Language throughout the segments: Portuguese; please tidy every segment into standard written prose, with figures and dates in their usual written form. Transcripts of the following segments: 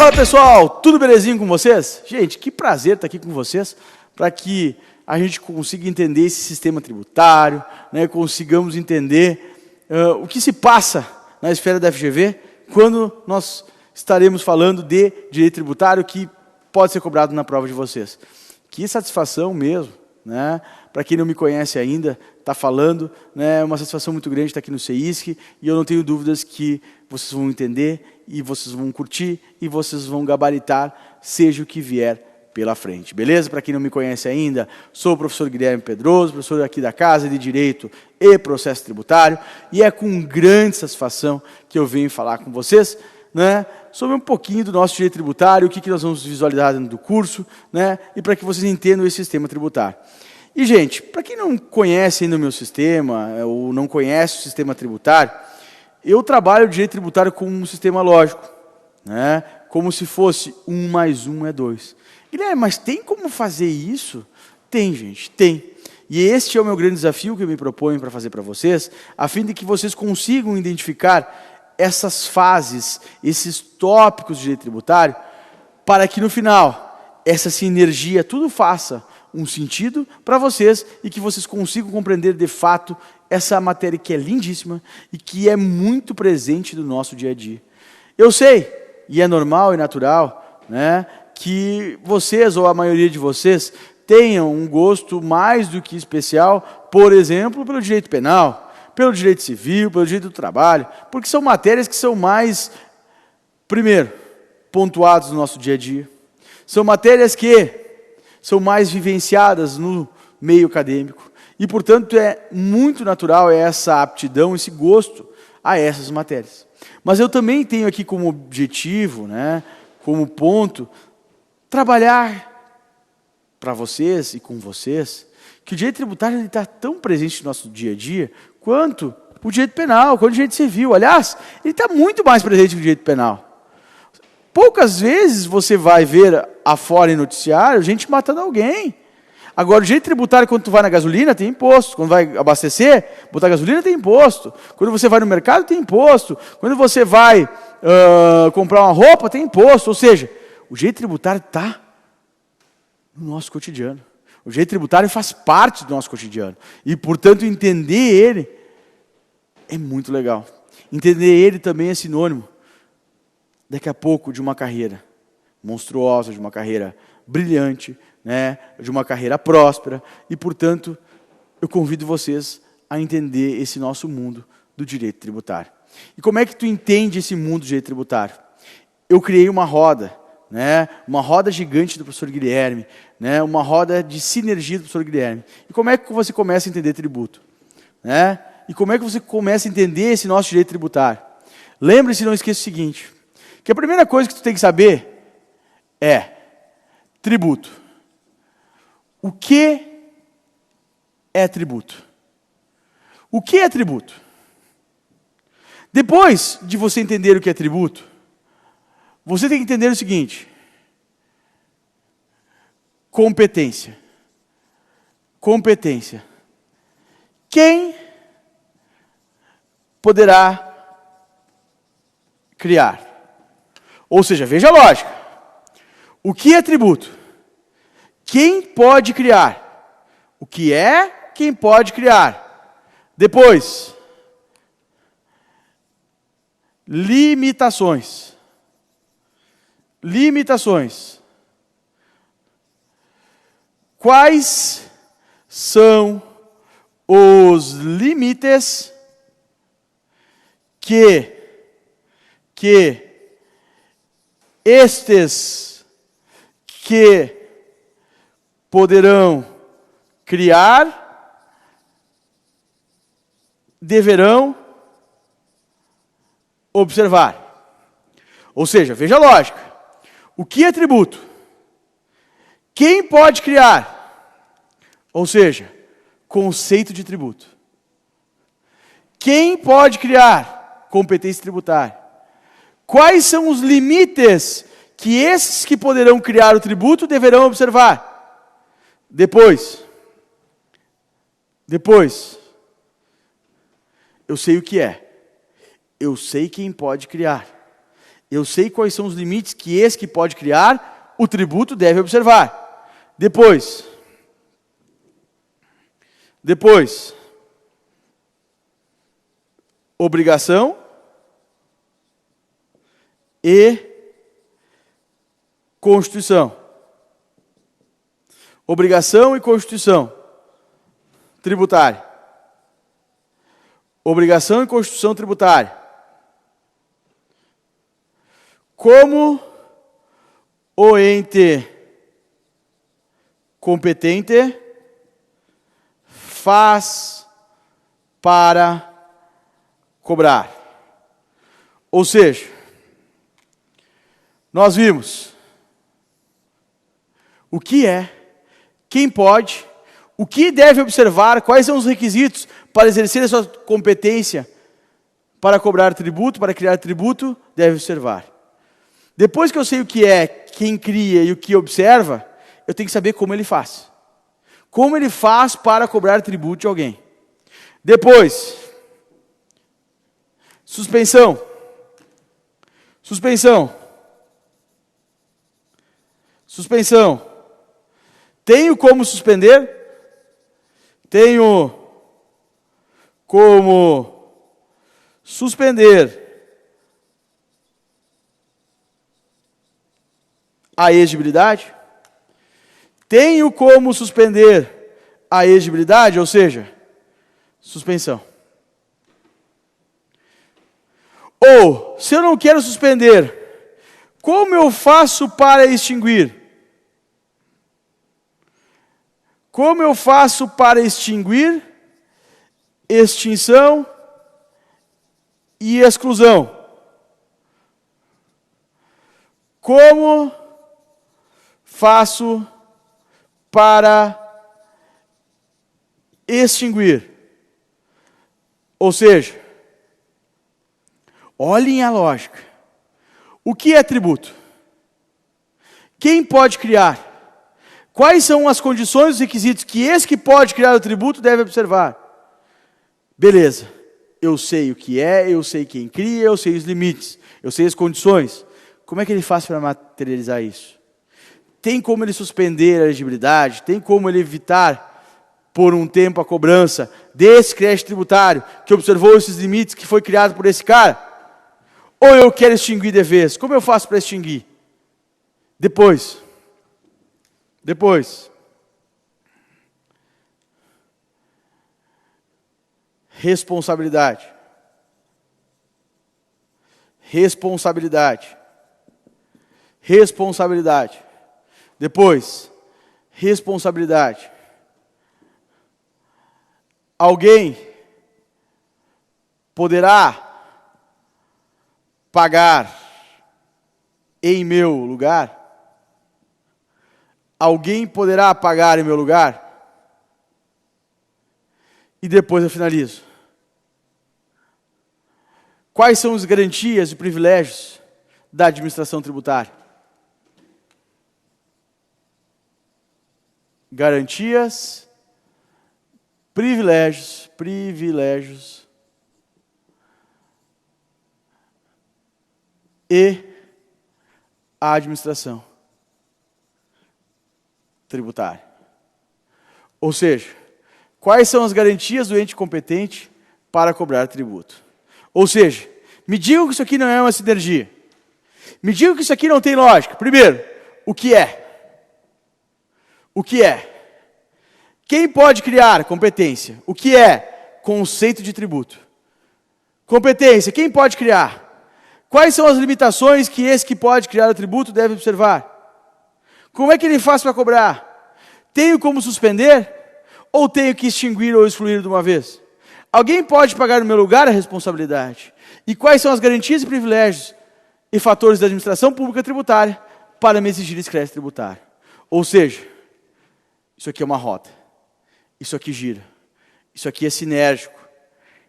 Fala pessoal, tudo belezinho com vocês? Gente, que prazer estar aqui com vocês para que a gente consiga entender esse sistema tributário, né, consigamos entender o que se passa na esfera da FGV quando nós estaremos falando de direito tributário que pode ser cobrado na prova de vocês. Que satisfação mesmo, né? Para quem não me conhece ainda, está falando, né, é uma satisfação muito grande estar aqui no CEISC e eu não tenho dúvidas que vocês vão entender e vocês vão curtir e vocês vão gabaritar, seja o que vier pela frente. Beleza? Para quem não me conhece ainda, sou o professor Guilherme Pedroso, professor aqui da Casa de Direito e Processo Tributário, e é com grande satisfação que eu venho falar com vocês, né, sobre um pouquinho do nosso direito tributário, o que nós vamos visualizar dentro do curso, né, e para que vocês entendam esse sistema tributário. E, gente, para quem não conhece ainda o meu sistema, ou não conhece o sistema tributário, eu trabalho o direito tributário como um sistema lógico, né, como se fosse 1 mais 1 é 2. Guilherme, mas tem como fazer isso? Tem, gente, tem. E este é o meu grande desafio que eu me proponho para fazer para vocês, a fim de que vocês consigam identificar essas fases, esses tópicos de direito tributário, para que no final, essa sinergia tudo faça um sentido para vocês e que vocês consigam compreender de fato essa matéria que é lindíssima e que é muito presente no nosso dia a dia. Eu sei, e é normal e natural, né, que vocês, ou a maioria de vocês, tenham um gosto mais do que especial, por exemplo, pelo direito penal, pelo direito civil, pelo direito do trabalho, porque são matérias que são mais, primeiro, pontuadas no nosso dia a dia. São matérias que são mais vivenciadas no meio acadêmico. E, portanto, é muito natural essa aptidão, esse gosto a essas matérias. Mas eu também tenho aqui como objetivo, né, como ponto, trabalhar para vocês e com vocês, que o direito tributário está tão presente no nosso dia a dia, quanto o direito penal, quanto o direito civil. Aliás, ele está muito mais presente que o direito penal. Poucas vezes você vai ver afora em noticiário gente matando alguém. Agora, o direito tributário, quando tu vai na gasolina, tem imposto. Quando vai abastecer, botar gasolina, tem imposto. Quando você vai no mercado, tem imposto. Quando você vai comprar uma roupa, tem imposto. Ou seja, o direito tributário está no nosso cotidiano. O direito tributário faz parte do nosso cotidiano. E, portanto, entender ele é muito legal. Entender ele também é sinônimo, daqui a pouco, de uma carreira monstruosa, de uma carreira brilhante, né, de uma carreira próspera. E, portanto, eu convido vocês a entender esse nosso mundo do direito tributário. E como é que tu entende esse mundo do direito tributário? Eu criei uma roda, né, uma roda gigante do professor Guilherme, né, uma roda de sinergia do professor Guilherme. E como é que você começa a entender tributo? Né? E como é que você começa a entender esse nosso direito tributário? Lembre-se, não esqueça o seguinte, que a primeira coisa que tu tem que saber é tributo. O que é tributo? O que é tributo? Depois de você entender o que é tributo, você tem que entender o seguinte: competência. Competência. Quem poderá criar? Ou seja, veja a lógica. O que é tributo? Quem pode criar? O que é? Quem pode criar? Depois, limitações. Limitações. Quais são os limites que estes que poderão criar deverão observar? Ou seja, veja a lógica. O que é tributo? Quem pode criar? Ou seja, conceito de tributo. Quem pode criar? Competência tributária. Quais são os limites que esses que poderão criar o tributo deverão observar? Depois, eu sei o que é. Eu sei quem pode criar. Eu sei quais são os limites que esse que pode criar o tributo deve observar. Depois, obrigação e Constituição. Obrigação e Constituição tributária. Obrigação e Constituição tributária. Como o ente competente faz para cobrar. Ou seja, nós vimos o que é, quem pode, o que deve observar, quais são os requisitos para exercer a sua competência para cobrar tributo, para criar tributo, deve observar. Depois que eu sei o que é, quem cria e o que observa, eu tenho que saber como ele faz. Como ele faz para cobrar tributo de alguém. Depois, suspensão. Tenho como suspender? Tenho como suspender a exigibilidade? Tenho como suspender a exigibilidade, ou seja, suspensão. Ou, se eu não quero suspender, como eu faço para extinguir? Como eu faço para extinguir, extinção e exclusão? Como faço para extinguir? Ou seja, olhem a lógica. O que é tributo? Quem pode criar? Quais são as condições e os requisitos que esse que pode criar o tributo deve observar? Beleza, eu sei o que é, eu sei quem cria, eu sei os limites, eu sei as condições. Como é que ele faz para materializar isso? Tem como ele suspender a elegibilidade? Tem como ele evitar por um tempo a cobrança desse crédito tributário que observou esses limites que foi criado por esse cara? Ou eu quero extinguir de vez? Como eu faço para extinguir? Depois, responsabilidade. Depois, responsabilidade. Alguém poderá pagar em meu lugar? Alguém poderá pagar em meu lugar? E depois eu finalizo. Quais são as garantias e privilégios da administração tributária? Garantias, privilégios e a administração tributária. Ou seja, quais são as garantias do ente competente para cobrar tributo? Ou seja, me digam que isso aqui não é uma sinergia. Me digam que isso aqui não tem lógica. Primeiro, o que é? O que é? Quem pode criar competência? O que é conceito de tributo? Competência, quem pode criar? Quais são as limitações que esse que pode criar o tributo deve observar? Como é que ele faz para cobrar? Tenho como suspender? Ou tenho que extinguir ou excluir de uma vez? Alguém pode pagar no meu lugar a responsabilidade? E quais são as garantias e privilégios e fatores da administração pública tributária para me exigir esse crédito tributário? Ou seja, isso aqui é uma roda. Isso aqui gira. Isso aqui é sinérgico.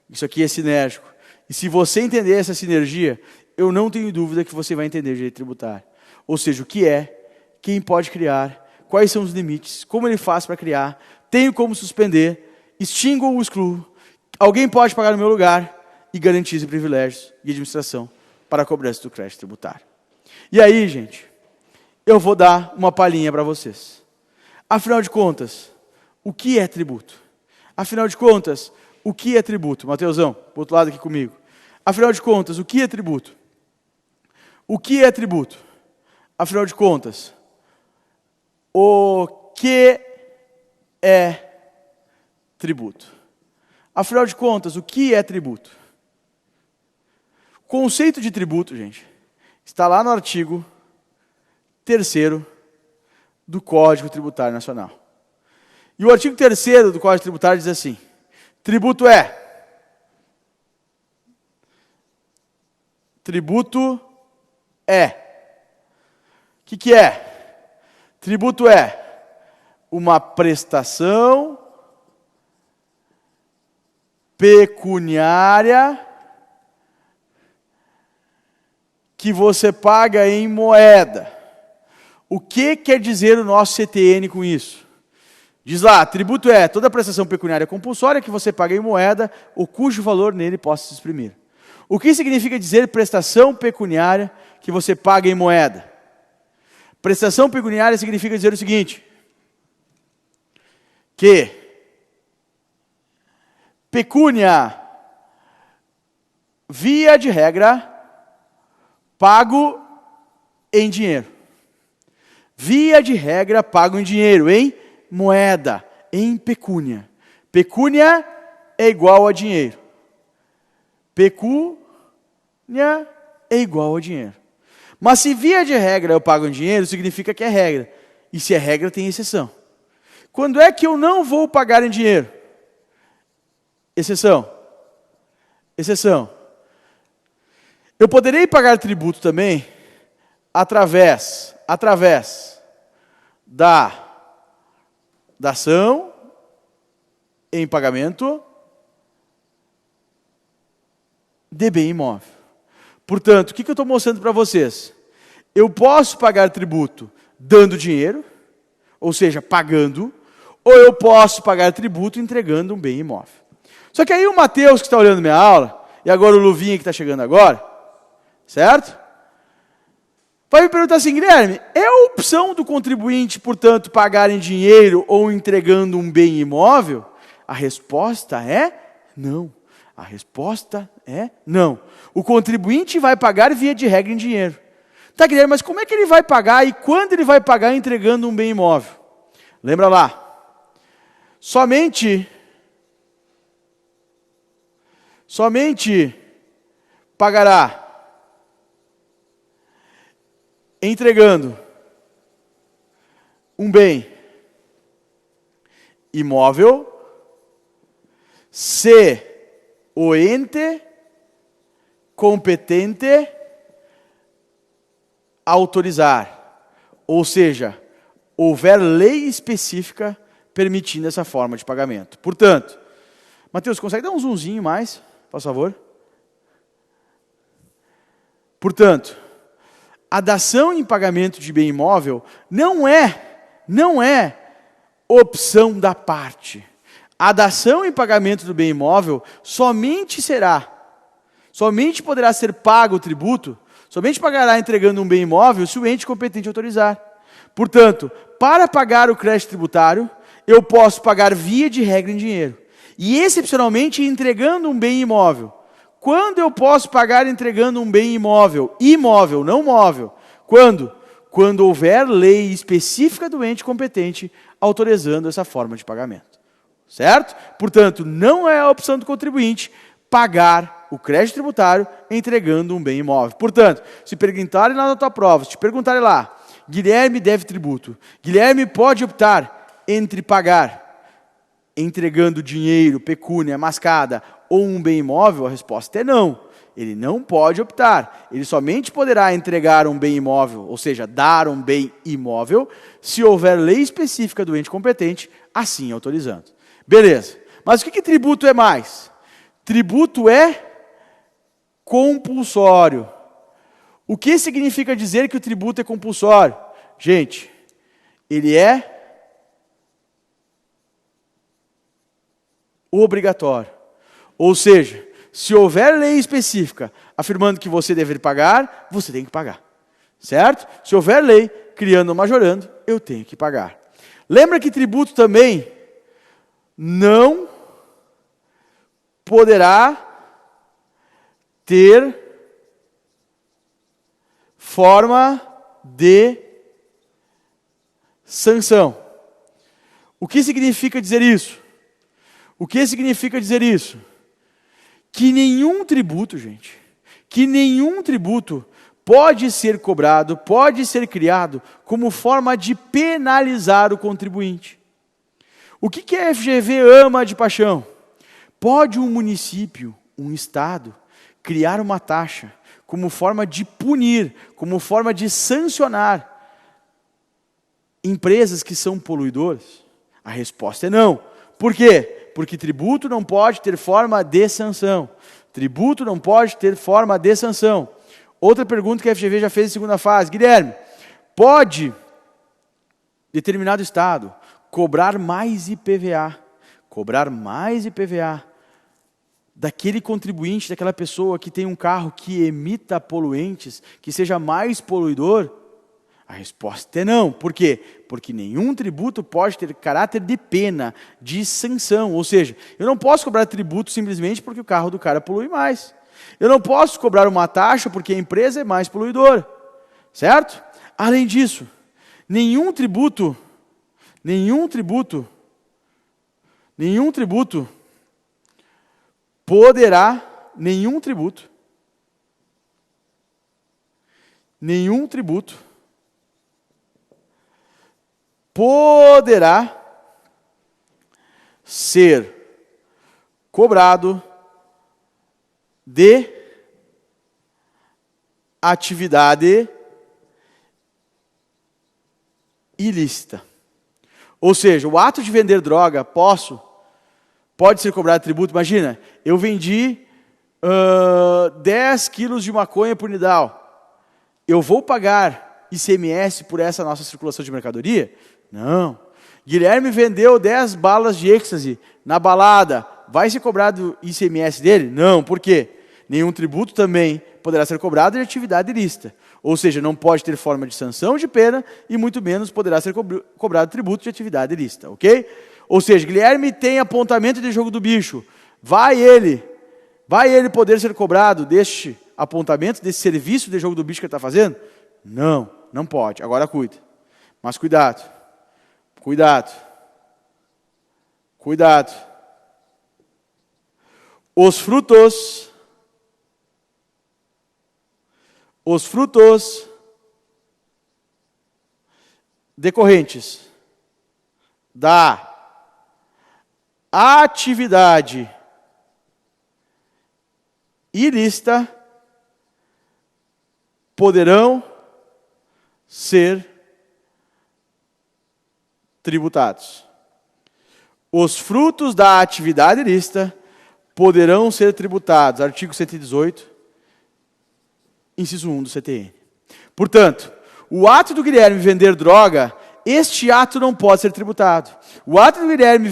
E se você entender essa sinergia, eu não tenho dúvida que você vai entender o direito tributário. Ou seja, o que é, quem pode criar, quais são os limites, como ele faz para criar, tenho como suspender, extingo ou excluo, alguém pode pagar no meu lugar, e garantias e privilégios e administração para a cobrança do crédito tributário. E aí, gente, eu vou dar uma palhinha para vocês. Afinal de contas, o que é tributo? Afinal de contas, o que é tributo? Mateusão, para o outro lado aqui comigo. Afinal de contas, o que é tributo? O que é tributo? Afinal de contas, o que é tributo? Afinal de contas, o que é tributo? O conceito de tributo, gente, está lá no artigo 3º do Código Tributário Nacional. E o artigo 3º do Código Tributário diz assim: tributo é o que é? Tributo é uma prestação pecuniária que você paga em moeda. O que quer dizer o nosso CTN com isso? Diz lá, tributo é toda prestação pecuniária compulsória que você paga em moeda ou cujo valor nele possa se exprimir. O que significa dizer prestação pecuniária que você paga em moeda? Prestação pecuniária significa dizer o seguinte, que pecúnia, via de regra, pago em dinheiro. Via de regra, pago em dinheiro, em moeda, em pecúnia. Pecúnia é igual a dinheiro. Pecúnia é igual a dinheiro. Mas se via de regra eu pago em dinheiro, significa que é regra. E se é regra, tem exceção. Quando é que eu não vou pagar em dinheiro? Exceção. Exceção. Eu poderei pagar tributo também através da ação em pagamento de bem imóvel. Portanto, o que eu estou mostrando para vocês? Eu posso pagar tributo dando dinheiro, ou seja, pagando, ou eu posso pagar tributo entregando um bem imóvel. Só que aí o Mateus, que está olhando minha aula, e agora o Luvinha, que está chegando agora, certo? Vai me perguntar assim, Guilherme, é a opção do contribuinte, portanto, pagar em dinheiro ou entregando um bem imóvel? A resposta é não. A resposta é não. O contribuinte vai pagar via de regra em dinheiro. Tá, Guilherme, mas como é que ele vai pagar e quando ele vai pagar entregando um bem imóvel? Lembra lá. Somente pagará entregando um bem imóvel se o ente competente autorizar, ou seja, houver lei específica permitindo essa forma de pagamento. Portanto, Mateus, consegue dar um zoomzinho mais, por favor? Portanto, a dação em pagamento de bem imóvel não é opção da parte. A dação em pagamento do bem imóvel somente poderá ser pago o tributo, somente pagará entregando um bem imóvel se o ente competente autorizar. Portanto, para pagar o crédito tributário, eu posso pagar via de regra em dinheiro. E excepcionalmente entregando um bem imóvel. Quando eu posso pagar entregando um bem imóvel? Imóvel, não móvel. Quando? Quando houver lei específica do ente competente autorizando essa forma de pagamento. Certo? Portanto, não é a opção do contribuinte pagar o crédito tributário entregando um bem imóvel. Portanto, se perguntarem lá na tua prova, se te perguntarem lá, Guilherme deve tributo, Guilherme pode optar entre pagar entregando dinheiro, pecúnia, mascada ou um bem imóvel, a resposta é não. Ele não pode optar. Ele somente poderá entregar um bem imóvel, ou seja, dar um bem imóvel, se houver lei específica do ente competente, assim autorizando. Beleza. Mas o que tributo é mais? Tributo é compulsório. O que significa dizer que o tributo é compulsório? Gente, ele é obrigatório. Ou seja, se houver lei específica afirmando que você deve pagar, você tem que pagar. Certo? Se houver lei criando ou majorando, eu tenho que pagar. Lembra que tributo também não poderá ter forma de sanção. O que significa dizer isso? O que significa dizer isso? Que nenhum tributo, gente, que nenhum tributo pode ser cobrado, pode ser criado como forma de penalizar o contribuinte. O que a FGV ama de paixão? Pode um município, um estado, criar uma taxa como forma de punir, como forma de sancionar empresas que são poluidoras? A resposta é não. Por quê? Porque tributo não pode ter forma de sanção. Tributo não pode ter forma de sanção. Outra pergunta que a FGV já fez em segunda fase. Guilherme, pode determinado estado cobrar mais IPVA? Cobrar mais IPVA daquele contribuinte, daquela pessoa que tem um carro que emita poluentes, que seja mais poluidor? A resposta é não. Por quê? Porque nenhum tributo pode ter caráter de pena, de sanção. Ou seja, eu não posso cobrar tributo simplesmente porque o carro do cara polui mais. Eu não posso cobrar uma taxa porque a empresa é mais poluidora. Certo? Além disso, nenhum tributo poderá ser cobrado de atividade ilícita. Ou seja, o ato de vender droga pode ser cobrado tributo. Imagina, eu vendi 10 quilos de maconha por unidade. Eu vou pagar ICMS por essa nossa circulação de mercadoria? Não. Guilherme vendeu 10 balas de êxtase na balada. Vai ser cobrado ICMS dele? Não. Por quê? Nenhum tributo também poderá ser cobrado de atividade ilícita. Ou seja, não pode ter forma de sanção de pena e muito menos poderá ser cobrado tributo de atividade ilícita, ok? Ou seja, Guilherme tem apontamento de jogo do bicho. Vai ele poder ser cobrado deste apontamento, desse serviço de jogo do bicho que ele está fazendo? Não, não pode. Agora cuida. Mas cuidado. Os frutos decorrentes da atividade ilícita poderão ser tributados. Os frutos da atividade ilícita poderão ser tributados. Artigo 118, inciso 1 do CTN. Portanto, o ato do Guilherme vender droga, este ato não pode ser tributado. O ato do Guilherme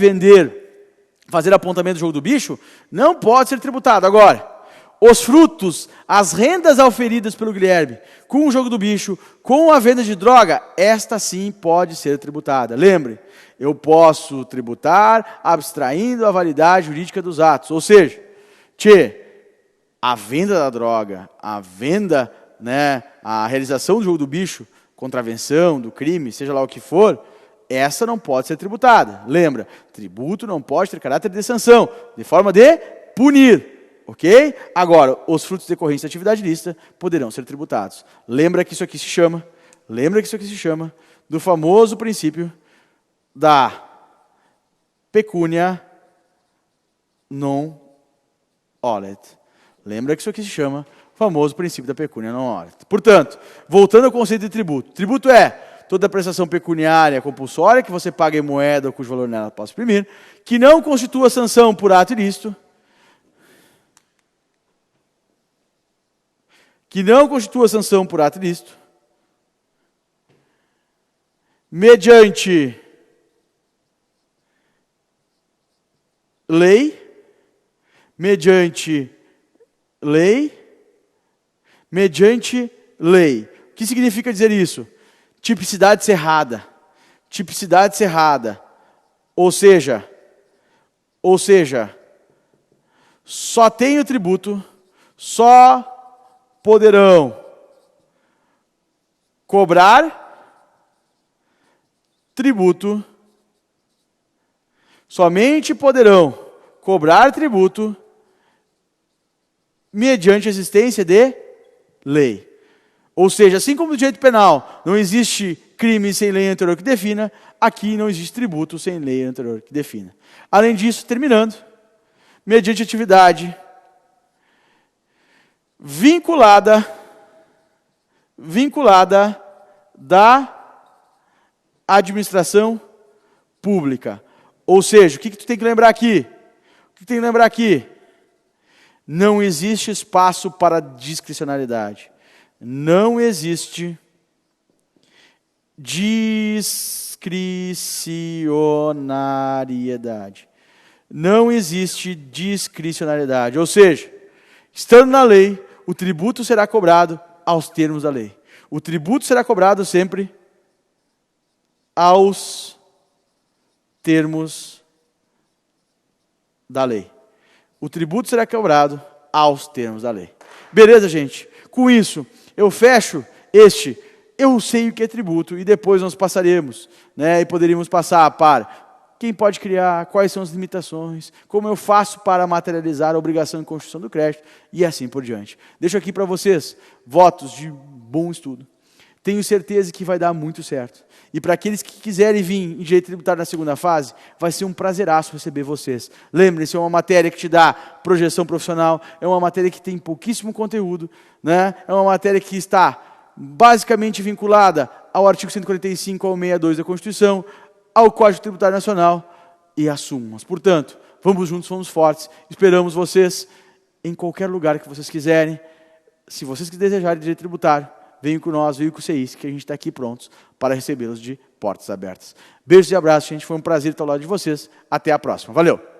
fazer apontamento do jogo do bicho, não pode ser tributado. Agora, os frutos, as rendas auferidas pelo Guilherme com o jogo do bicho, com a venda de droga, esta sim pode ser tributada. Lembre, eu posso tributar abstraindo a validade jurídica dos atos. Ou seja, a venda da droga, a venda, a realização do jogo do bicho, contravenção do crime, seja lá o que for, essa não pode ser tributada. Lembra, tributo não pode ter caráter de sanção, de forma de punir. Ok? Agora, os frutos decorrentes da atividade ilícita poderão ser tributados. Lembra que isso aqui se chama do famoso princípio da pecúnia non olet. Lembra que isso aqui se chama o famoso princípio da pecúnia non olet. Portanto, voltando ao conceito de tributo. Tributo é toda prestação pecuniária compulsória que você paga em moeda ou cujo valor nela possa exprimir, que não constitua sanção por ato ilícito, mediante lei, mediante lei, mediante lei. O que significa dizer isso? Tipicidade cerrada. Tipicidade cerrada. Ou seja, só tem o tributo, só poderão cobrar tributo, somente poderão cobrar tributo mediante a existência de lei. Ou seja, assim como no direito penal não existe crime sem lei anterior que defina, aqui não existe tributo sem lei anterior que defina. Além disso, terminando, mediante atividade vinculada da administração pública. Ou seja, o que tu tem que lembrar aqui? Não existe espaço para discricionalidade. Não existe discricionariedade. Não existe discricionariedade. Ou seja, estando na lei, o tributo será cobrado aos termos da lei. O tributo será cobrado sempre aos termos da lei. O tributo será cobrado aos termos da lei. Beleza, gente? Com isso, eu fecho eu sei o que é tributo, e depois nós passaremos, e poderíamos passar para quem pode criar, quais são as limitações, como eu faço para materializar a obrigação de constituição do crédito, e assim por diante. Deixo aqui para vocês votos de bom estudo. Tenho certeza que vai dar muito certo. E para aqueles que quiserem vir em direito tributário na segunda fase, vai ser um prazeraço receber vocês. Lembrem-se, é uma matéria que te dá projeção profissional, é uma matéria que tem pouquíssimo conteúdo, é uma matéria que está basicamente vinculada ao artigo 145 ao 62 da Constituição, ao Código Tributário Nacional e às súmulas. Portanto, vamos juntos, vamos fortes. Esperamos vocês em qualquer lugar que vocês quiserem. Se vocês desejarem direito tributário, venham com nós, venham com o CEIS, que a gente está aqui prontos para recebê-los de portas abertas. Beijos e abraços, gente. Foi um prazer estar ao lado de vocês. Até a próxima. Valeu!